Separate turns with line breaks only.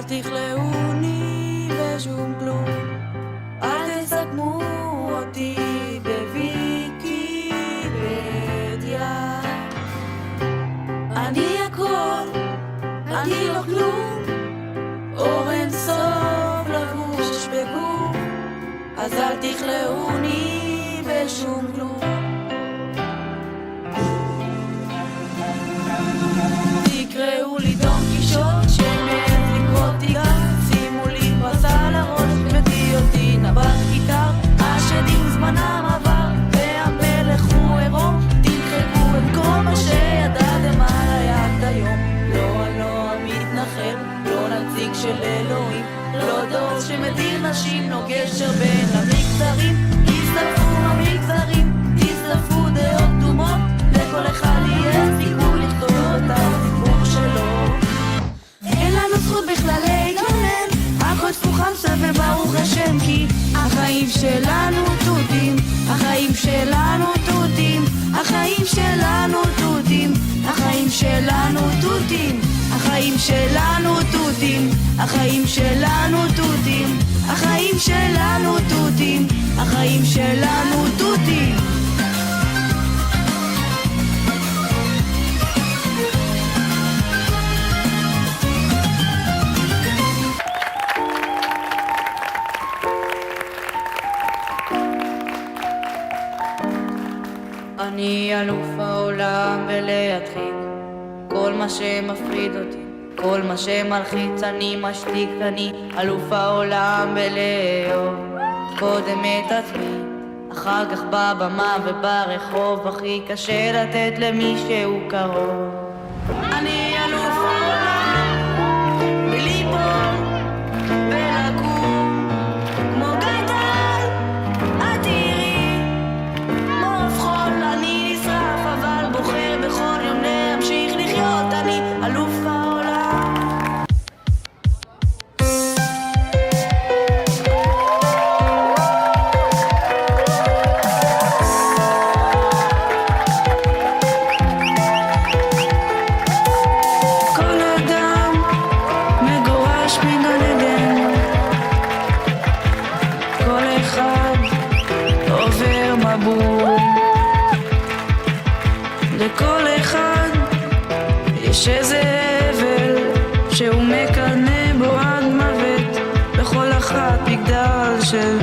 אל תכלאוני בשום כלום, אל תסכמו אותי בוויקיפדיה. אני הכל, אני לא כלום, אור אין סוף לבוש בגוף, אז אל תכלאוני בשום כלום. תקראו לי דון קישוט שמעז לקרוא תיגר, שימו לי פרס על הראש ותהי אותי נבל כיכר. השדים זמנם עבר והמלך הוא עירום, תמחקו את כל מה שידעתם על היד היום. לא, אני לא המתנחל, לא נציג של אלוהים, לא דור שמדיר נשים, לא גשר בין המגזרים. תסלפו המגזרים, תסלפו דעות דומות, לכל אחד יהיה סיכוי לכתוב את הסיפור שלו. אין לנו זכות בכלל להתלונן, הכל תפוך חמסה וברוך השם, כי החיים שלנו תותים, החיים שלנו תותים, החיים שלנו תותים, החיים שלנו תותים, החיים שלנו תותים, החיים שלנו תותים, החיים שלנו תותים, החיים שלנו תותים. אני אלוף העולם ולהדחיק כל מה שמפחיד אותי, כל מה שמלחיץ אני משתיק. אני אלוף העולם ולאהוב קודם את עצמי, אחר כך בבמה וברחוב, הכי קשה לתת למישהו קרוב. אני אלוף העולם בליפול ולקום כמו גייטל, את תראי מוף חול, אני נשרף אבל בוחר בכל יום להמשיך לחיות. אני אלוף העולם. כל אדם מגורש מן עדן, כל אחד עובר מבול, לכל אחד יש איזה אבל שהוא מקנא בו עד מוות, בכל אחת מגדל של